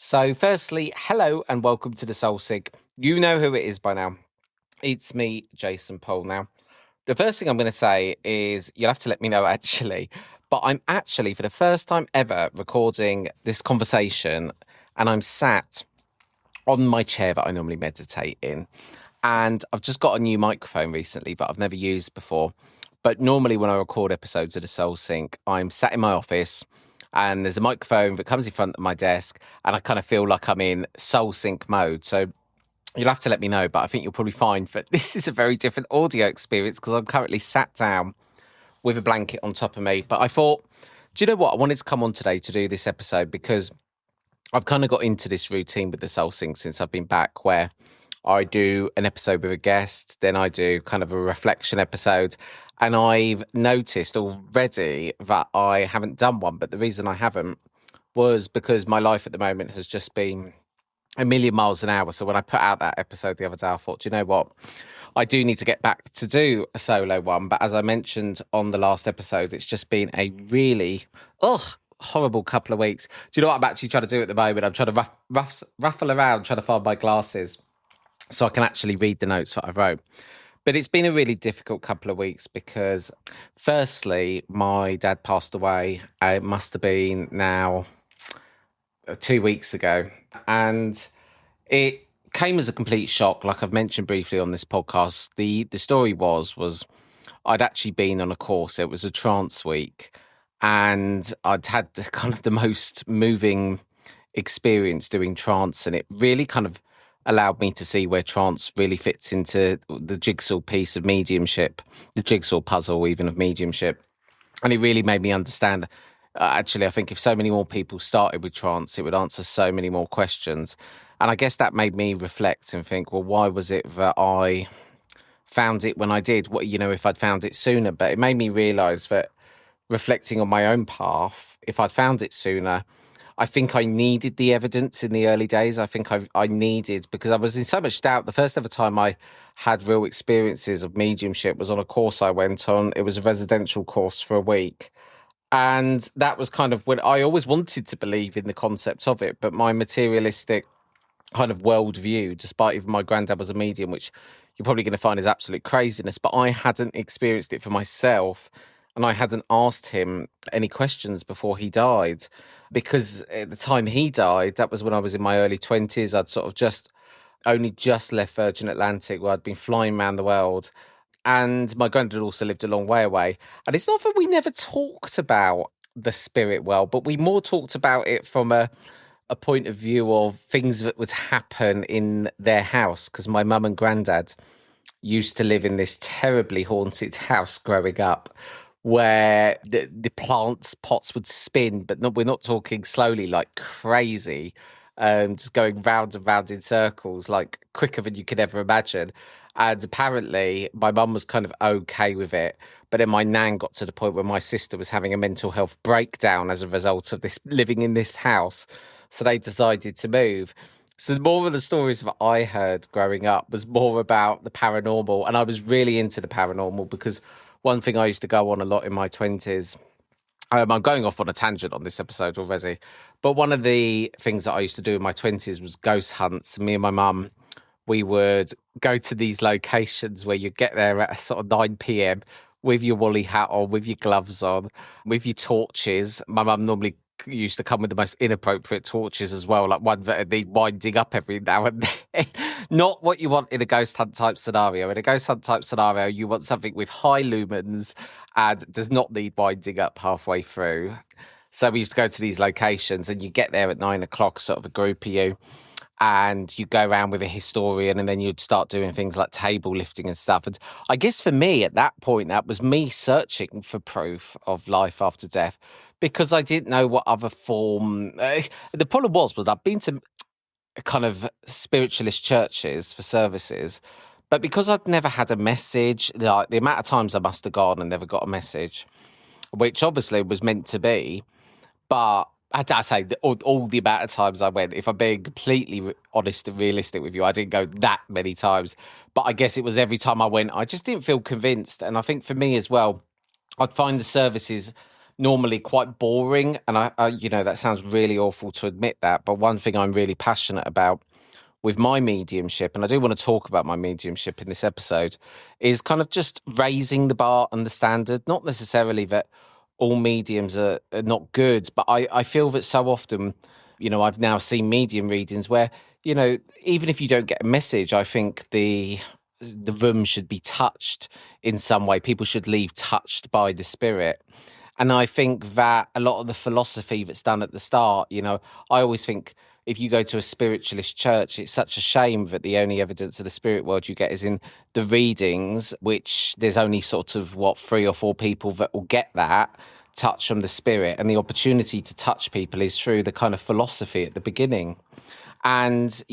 So, firstly, hello and welcome to the Soul Sync. You know who it is by now. It's me, Jason Paul. Now, the first thing I'm going to say is you'll have to let me know actually, but I'm actually, for the first time ever, recording this conversation and I'm sat on my chair that I normally meditate in. And I've just got a new microphone recently that I've never used before. But normally when I record episodes of the Soul Sync, I'm sat in my office and there's a microphone that comes in front of my desk and I kind of feel like I'm in Soul Sync mode. So you'll have to let me know, but I think you'll probably find that this is a very different audio experience because I'm currently sat down with a blanket on top of me. But I thought, do you know what? I wanted to come on today to do this episode because I've kind of got into this routine with the Soul Sync since I've been back where I do an episode with a guest, then I do kind of a reflection episode. And I've noticed already that I haven't done one. But the reason I haven't was because my life at the moment has just been a million miles an hour. So when I put out that episode the other day, I thought, do you know what? I do need to get back to do a solo one. But as I mentioned on the last episode, it's just been a really, horrible couple of weeks. Do you know what I'm actually trying to do at the moment? I'm trying to ruffle around, trying to find my glasses so I can actually read the notes that I wrote. But it's been a really difficult couple of weeks because, firstly, my dad passed away. It must have been now 2 weeks ago. And it came as a complete shock. Like I've mentioned briefly on this podcast, the story was I'd actually been on a course. It was a trance week. And I'd had kind of the most moving experience doing trance. And it really kind of allowed me to see where trance really fits into the jigsaw piece of mediumship, the jigsaw puzzle even of mediumship. And it really made me understand, actually, I think if so many more people started with trance, it would answer so many more questions. And I guess that made me reflect and think, well, why was it that I found it when I did? What, if I'd found it sooner? But it made me realise that reflecting on my own path, if I'd found it sooner, I think I needed the evidence in the early days. I think I needed, because I was in so much doubt. The first ever time I had real experiences of mediumship was on a course I went on. It was a residential course for a week. And that was kind of when I always wanted to believe in the concept of it. But my materialistic kind of worldview, despite even my granddad was a medium, which you're probably going to find is absolute craziness, but I hadn't experienced it for myself. And I hadn't asked him any questions before he died, because at the time he died, that was when I was in my early 20s. I'd sort of only just left Virgin Atlantic, where I'd been flying around the world. And my granddad also lived a long way away. And it's not that we never talked about the spirit world, but we more talked about it from a point of view of things that would happen in their house, because my mum and granddad used to live in this terribly haunted house growing up, where the plants pots would spin, but we're not talking slowly like crazy, just going round and round in circles, like quicker than you could ever imagine. And apparently my mum was kind of okay with it, but then my nan got to the point where my sister was having a mental health breakdown as a result of this living in this house. So they decided to move. So more of the stories that I heard growing up was more about the paranormal, and I was really into the paranormal because one thing I used to go on a lot in my 20s, I'm going off on a tangent on this episode already, but one of the things that I used to do in my 20s was ghost hunts. Me and my mum, we would go to these locations where you get there at sort of 9 p.m. with your woolly hat on, with your gloves on, with your torches. My mum normally used to come with the most inappropriate torches as well, like one that would need winding up every now and then. Not what you want in a ghost hunt type scenario. In a ghost hunt type scenario, you want something with high lumens and does not need winding up halfway through. So we used to go to these locations and you get there at 9 o'clock, sort of a group of you, and you go around with a historian, and then you'd start doing things like table lifting and stuff. And I guess for me at that point, that was me searching for proof of life after death, because I didn't know what other form. The problem was I'd been to kind of spiritualist churches for services, but because I'd never had a message, like the amount of times I must have gone and never got a message, which obviously was meant to be, but I say all the amount of times I went, if I'm being completely honest and realistic with you, I didn't go that many times. But I guess it was every time I went, I just didn't feel convinced. And I think for me as well, I'd find the services normally quite boring. And that sounds really awful to admit that. But one thing I'm really passionate about with my mediumship, and I do want to talk about my mediumship in this episode, is kind of just raising the bar and the standard. Not necessarily that all mediums are not good, but I feel that so often, I've now seen medium readings where, even if you don't get a message, I think the room should be touched in some way. People should leave touched by the spirit. And I think that a lot of the philosophy that's done at the start, I always think if you go to a spiritualist church, it's such a shame that the only evidence of the spirit world you get is in the readings, which there's only sort of, 3 or 4 people that will get that touch from the spirit. And the opportunity to touch people is through the kind of philosophy at the beginning. And,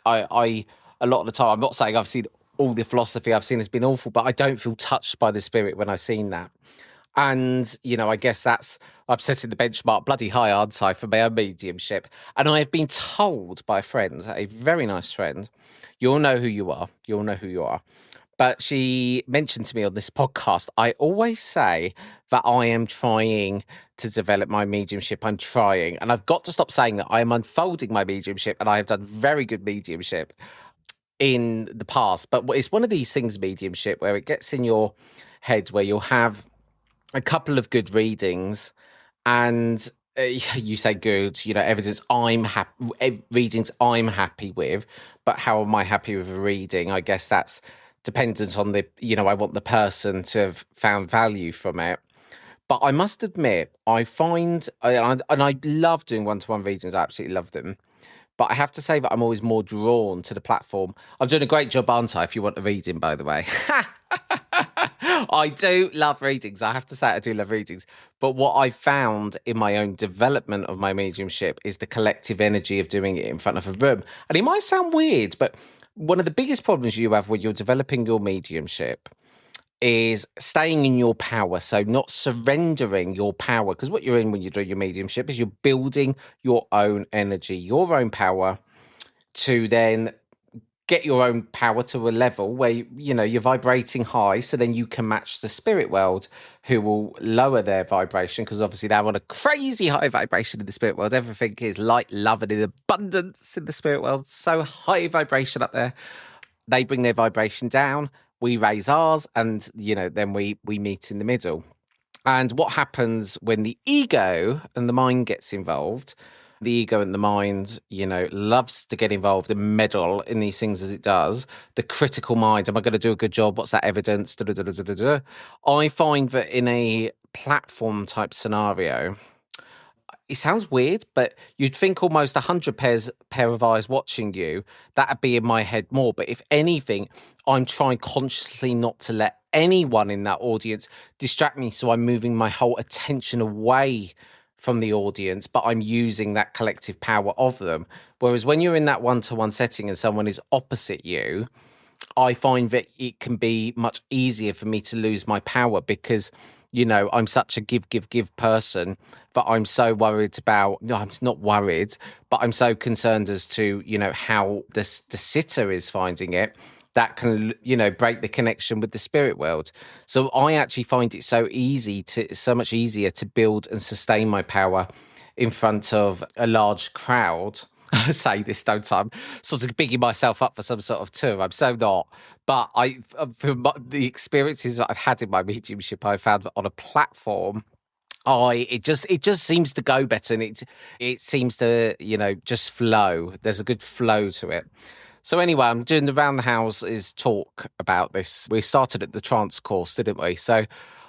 I a lot of the time, I'm not saying I've seen all the philosophy I've seen has been awful, but I don't feel touched by the spirit when I've seen that. And, I guess I'm setting the benchmark bloody high, aren't I, for my own mediumship. And I have been told by a friend, a very nice friend, you'll know who you are. You'll know who you are. But she mentioned to me on this podcast, I always say that I am trying to develop my mediumship. I'm trying. And I've got to stop saying that. I am unfolding my mediumship, and I have done very good mediumship in the past. But it's one of these things, mediumship, where it gets in your head where you'll have a couple of good readings and you say good, evidence I'm happy, readings I'm happy with, but how am I happy with a reading? I guess that's dependent on I want the person to have found value from it. But I must admit, I find, and I love doing one-to-one readings, I absolutely love them. But I have to say that I'm always more drawn to the platform. I'm doing a great job, aren't I, if you want a reading, by the way. I do love readings. I have to say I do love readings. But what I've found in my own development of my mediumship is the collective energy of doing it in front of a room. And it might sound weird, but one of the biggest problems you have when you're developing your mediumship is staying in your power. So not surrendering your power. Because what you're in when you do your mediumship is you're building your own energy, your own power to then get your own power to a level where, you're vibrating high. So then you can match the spirit world who will lower their vibration because obviously they're on a crazy high vibration in the spirit world. Everything is light, love, and in abundance in the spirit world. So high vibration up there. They bring their vibration down. We raise ours, and, then we meet in the middle. And what happens when the ego and the mind gets involved? The ego and the mind, loves to get involved and meddle in these things as it does. The critical mind, am I going to do a good job? What's that evidence? Da, da, da, da, da, da. I find that in a platform type scenario, it sounds weird, but you'd think almost 100 pair of eyes watching you, that'd be in my head more. But if anything, I'm trying consciously not to let anyone in that audience distract me. So I'm moving my whole attention away from the audience, but I'm using that collective power of them. Whereas when you're in that one-to-one setting and someone is opposite you, I find that it can be much easier for me to lose my power because, I'm such a give person that I'm so worried about, no, I'm not worried, but I'm so concerned as to, how the sitter is finding it. That can, break the connection with the spirit world. So I actually find it so much easier to build and sustain my power in front of a large crowd. I say this, don't I? I'm sort of bigging myself up for some sort of tour. I'm so not. But from the experiences that I've had in my mediumship, I found that on a platform, it just seems to go better, and it seems to, just flow. There's a good flow to it. So anyway, I'm doing the round the houses talk about this. We started at the trance course, didn't we? So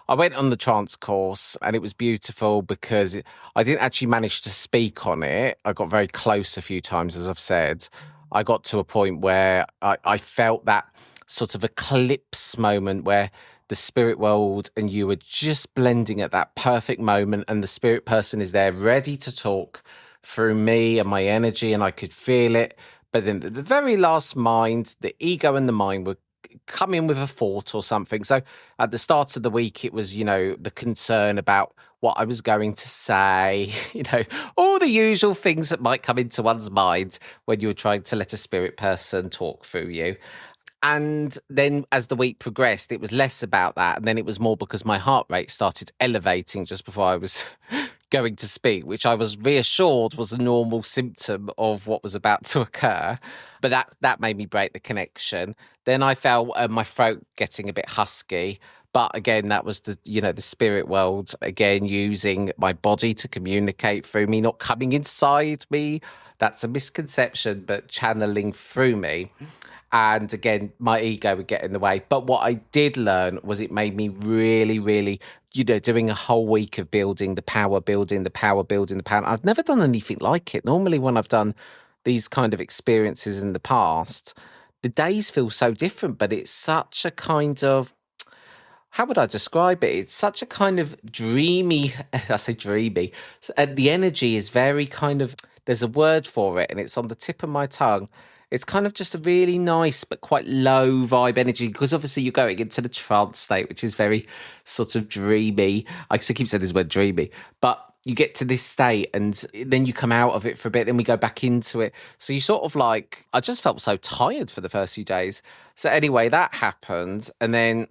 I went on the trance course and it was beautiful because I didn't actually manage to speak on it. I got very close a few times, as I've said. I got to a point where I felt that sort of eclipse moment where the spirit world and you are just blending at that perfect moment, and the spirit person is there ready to talk through me and my energy, and I could feel it. But then at the very last mind, the ego and the mind would come in with a thought or something. So at the start of the week, it was, the concern about what I was going to say, all the usual things that might come into one's mind when you're trying to let a spirit person talk through you. And then as the week progressed, it was less about that. And then it was more because my heart rate started elevating just before I was going to speak, which I was reassured was a normal symptom of what was about to occur. But that made me break the connection. Then I felt my throat getting a bit husky. But again, that was the spirit world, again, using my body to communicate through me, not coming inside me. That's a misconception, but channeling through me. And again, my ego would get in the way. But what I did learn was it made me really, really, doing a whole week of building the power, building the power, building the power. I've never done anything like it. Normally, when I've done these kind of experiences in the past, the days feel so different, but it's such a kind of, how would I describe it? It's such a kind of dreamy, I say dreamy. The energy is very kind of, there's a word for it and it's on the tip of my tongue. It's kind of just a really nice but quite low vibe energy, because obviously you're going into the trance state, which is very sort of dreamy. I keep saying this word dreamy, but you get to this state and then you come out of it for a bit and we go back into it. So you sort of like, I just felt so tired for the first few days. So anyway, that happened. And then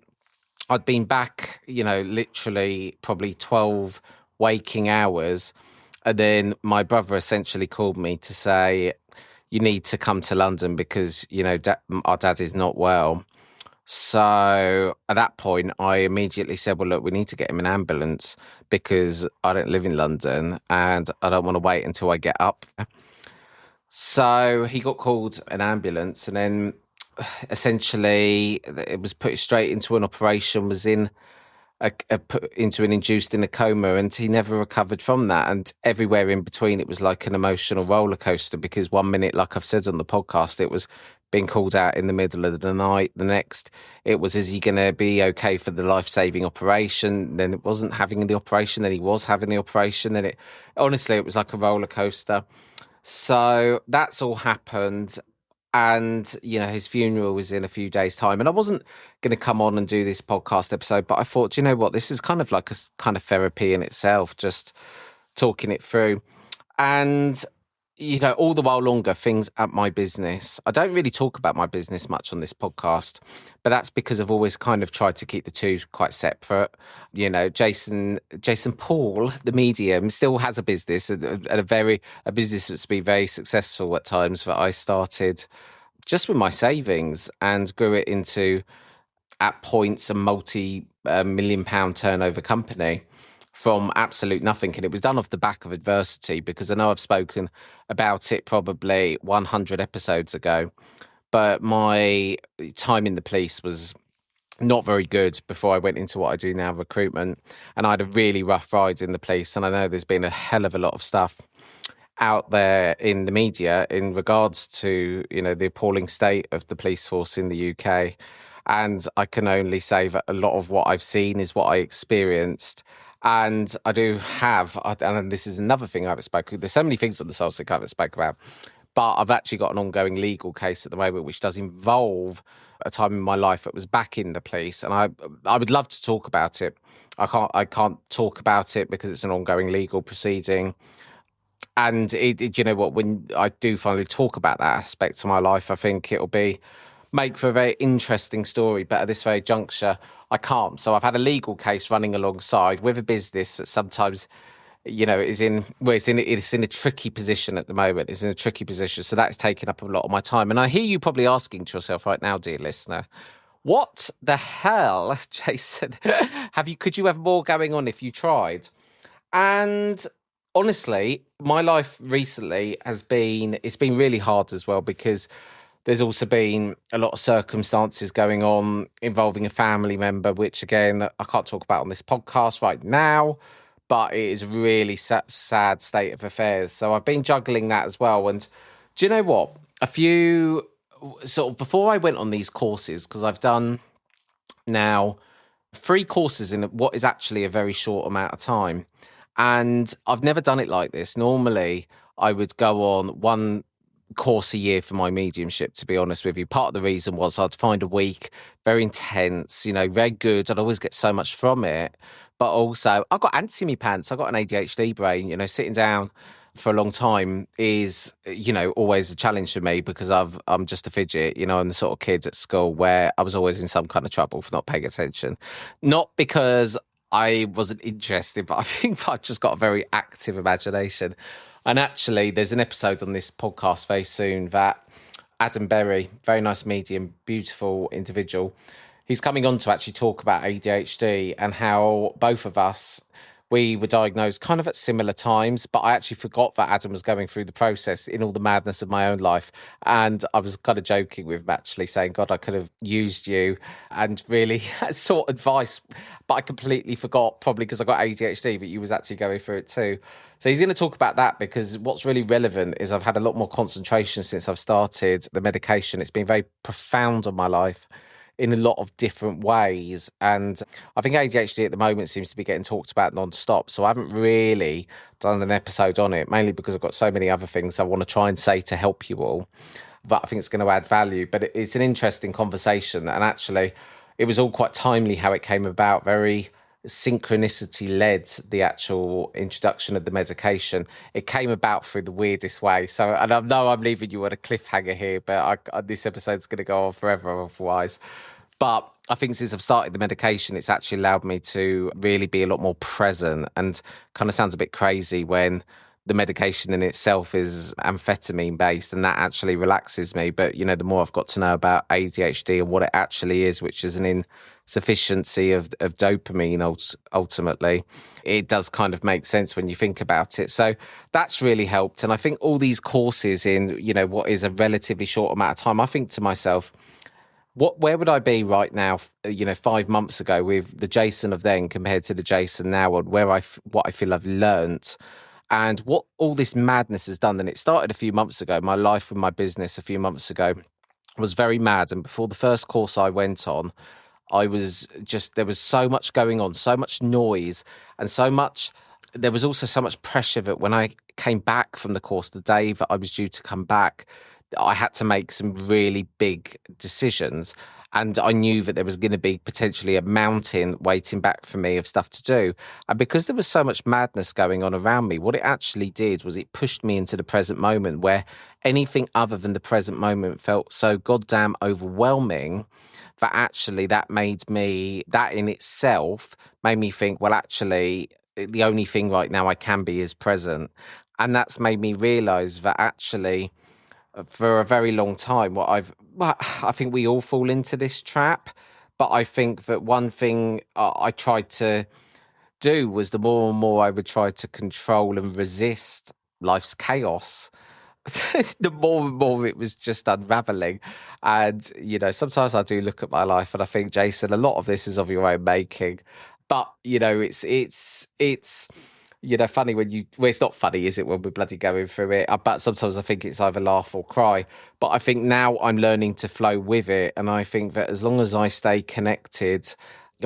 I'd been back, literally probably 12 waking hours. And then my brother essentially called me to say, you need to come to London because, our dad is not well. So at that point, I immediately said, well, look, we need to get him an ambulance because I don't live in London and I don't want to wait until I get up. So he got called an ambulance and then essentially it was put straight into an operation, was put into an induced in a coma, and he never recovered from that. And everywhere in between, it was like an emotional roller coaster, because 1 minute, like I've said on the podcast, it was being called out in the middle of the night. The next, it was, is he going to be okay for the life-saving operation? Then it wasn't having the operation, then he was having the operation. Then honestly, it was like a roller coaster. So that's all happened. And, his funeral was in a few days' time. And I wasn't going to come on and do this podcast episode, but I thought, you know what, this is kind of like a kind of therapy in itself, just talking it through. And, all the while longer, things at my business. I don't really talk about my business much on this podcast, but that's because I've always kind of tried to keep the two quite separate. Jason Paul, the medium, still has a business, a business that's been very successful at times, that I started just with my savings and grew it into, at points, a multi-million-pound turnover company from absolute nothing. And it was done off the back of adversity, because I know I've spoken about it probably 100 episodes ago, but my time in the police was not very good before I went into what I do now, recruitment. And I had a really rough ride in the police. And I know there's been a hell of a lot of stuff out there in the media in regards to, the appalling state of the police force in the UK. And I can only say that a lot of what I've seen is what I experienced. And I do have, and this is another thing I haven't spoken, there's so many things on the Soul Sick I haven't spoken about, but I've actually got an ongoing legal case at the moment, which does involve a time in my life that was back in the police. And I would love to talk about it. I can't talk about it because it's an ongoing legal proceeding. And when I do finally talk about that aspect of my life, I think it'll make for a very interesting story. But at this very juncture, I can't. So I've had a legal case running alongside with a business that sometimes, is in a tricky position at the moment. It's in a tricky position. So that's taken up a lot of my time. And I hear you probably asking to yourself right now, dear listener, what the hell, Jason, could you have more going on if you tried? And honestly, my life recently it's been really hard as well, because there's also been a lot of circumstances going on involving a family member, which, again, I can't talk about on this podcast right now, but it is a really sad state of affairs. So I've been juggling that as well. And do you know what? A few sort of before I went on these courses, because I've done now 3 courses in what is actually a very short amount of time. And I've never done it like this. Normally, I would go on 1 course a year for my mediumship, to be honest with you. Part of the reason was I'd find a week very intense, very good. I'd always get so much from it. But also, I got ants in my pants. I got an ADHD brain, sitting down for a long time is, always a challenge for me because I'm just a fidget. I'm the sort of kid at school where I was always in some kind of trouble for not paying attention. Not because I wasn't interested, but I think I've just got a very active imagination. And actually, there's an episode on this podcast very soon that Adam Berry, very nice medium, beautiful individual, he's coming on to actually talk about ADHD and how both of us, we were diagnosed kind of at similar times, but I actually forgot that Adam was going through the process in all the madness of my own life. And I was kind of joking with him, actually saying, God, I could have used you and really sought advice, but I completely forgot, probably because I got ADHD, that you was actually going through it too. So he's going to talk about that, because what's really relevant is I've had a lot more concentration since I've started the medication. It's been very profound on my life in a lot of different ways. And I think ADHD at the moment seems to be getting talked about non-stop. So I haven't really done an episode on it, mainly because I've got so many other things I want to try and say to help you all. But I think it's going to add value. But it's an interesting conversation. And actually, it was all quite timely how it came about. Very synchronicity led the actual introduction of the medication. It came about through the weirdest way. So, and I know I'm leaving you on a cliffhanger here, but this episode's going to go on forever otherwise. But I think since I've started the medication, it's actually allowed me to really be a lot more present, and kind of sounds a bit crazy when the medication in itself is amphetamine based, and that actually relaxes me. But, the more I've got to know about ADHD and what it actually is, which is an insufficiency of dopamine ultimately, it does kind of make sense when you think about it. So that's really helped. And I think all these courses in, what is a relatively short amount of time, I think to myself, where would I be right now, 5 months ago, with the Jason of then compared to the Jason now, and what I feel I've learnt and what all this madness has done. And it started a few months ago. My life with my business a few months ago was very mad. And before the first course I went on, there was so much going on, so much noise, and there was also so much pressure that when I came back from the course, the day that I was due to come back, I had to make some really big decisions. And I knew that there was going to be potentially a mountain waiting back for me of stuff to do. And because there was so much madness going on around me, what it actually did was it pushed me into the present moment, where anything other than the present moment felt so goddamn overwhelming that actually that in itself made me think, well, actually, the only thing right now I can be is present. And that's made me realize that actually, for a very long time, I think we all fall into this trap. But I think that one thing I tried to do was, the more and more I would try to control and resist life's chaos, the more and more it was just unraveling. And, sometimes I do look at my life and I think, Jason, a lot of this is of your own making. But, it's funny it's not funny, is it, when we're bloody going through it? But sometimes I think it's either laugh or cry. But I think now I'm learning to flow with it. And I think that as long as I stay connected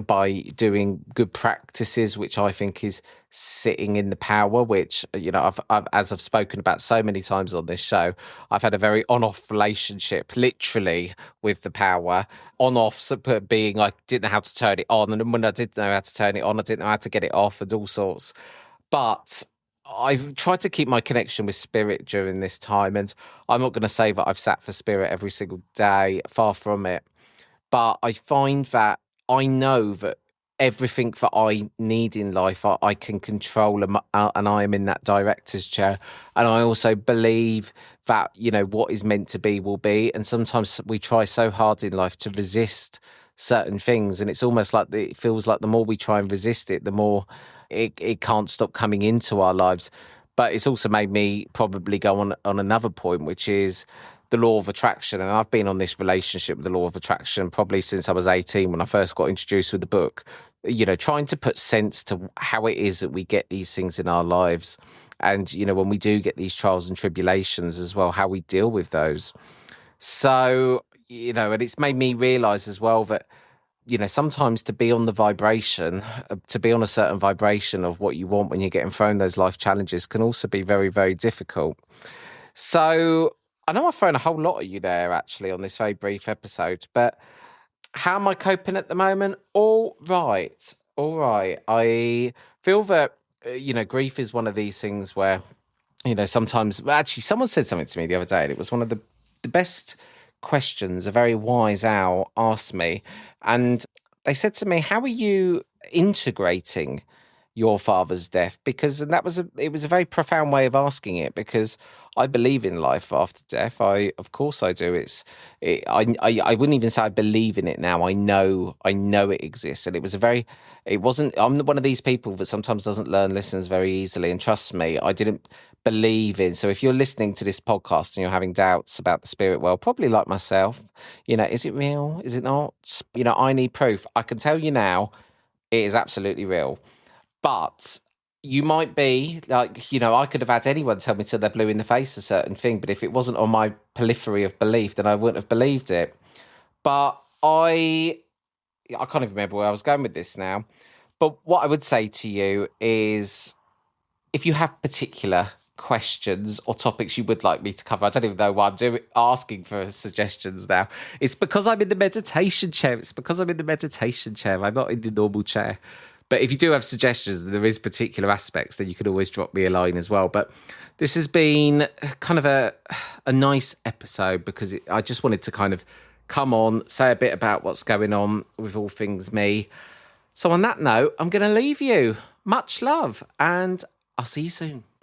by doing good practices, which I think is sitting in the power, which, I've as I've spoken about so many times on this show, I've had a very on-off relationship, literally, with the power. On-off being I didn't know how to turn it on, and when I did know how to turn it on, I didn't know how to get it off, and all sorts. But I've tried to keep my connection with spirit during this time, and I'm not going to say that I've sat for spirit every single day, far from it. But I find that I know that everything that I need in life, I can control, and I am in that director's chair. And I also believe that, what is meant to be will be. And sometimes we try so hard in life to resist certain things. And it's almost like it feels like the more we try and resist it, the more it can't stop coming into our lives. But it's also made me probably go on another point, which is the law of attraction. And I've been on this relationship with the law of attraction probably since I was 18, when I first got introduced with the book, trying to put sense to how it is that we get these things in our lives. And, when we do get these trials and tribulations as well, how we deal with those. So, and it's made me realize as well that, sometimes to be on a certain vibration of what you want when you're getting thrown those life challenges can also be very, very difficult. So I know I've thrown a whole lot at you there, actually, on this very brief episode, but how am I coping at the moment? All right. I feel that, grief is one of these things where sometimes, well, actually, someone said something to me the other day, and it was one of the best questions a very wise owl asked me. And they said to me, how are you integrating your father's death? Because, and it was a very profound way of asking it, because I believe in life after death. Of course I do. I wouldn't even say I believe in it now. I know it exists. And it wasn't, I'm one of these people that sometimes doesn't learn lessons very easily. And trust me, I didn't believe in. So if you're listening to this podcast and you're having doubts about the spirit world, probably like myself, is it real? Is it not? I need proof. I can tell you now, it is absolutely real. But you might be like, I could have had anyone tell me till they're blue in the face a certain thing, but if it wasn't on my periphery of belief, then I wouldn't have believed it. But I can't even remember where I was going with this now. But what I would say to you is, if you have particular questions or topics you would like me to cover, I don't even know why I'm asking for suggestions now. It's because I'm in the meditation chair. I'm not in the normal chair. But if you do have suggestions, there is particular aspects, then you could always drop me a line as well. But this has been kind of a nice episode, because I just wanted to kind of come on, say a bit about what's going on with all things me. So on that note, I'm going to leave you. Much love, and I'll see you soon.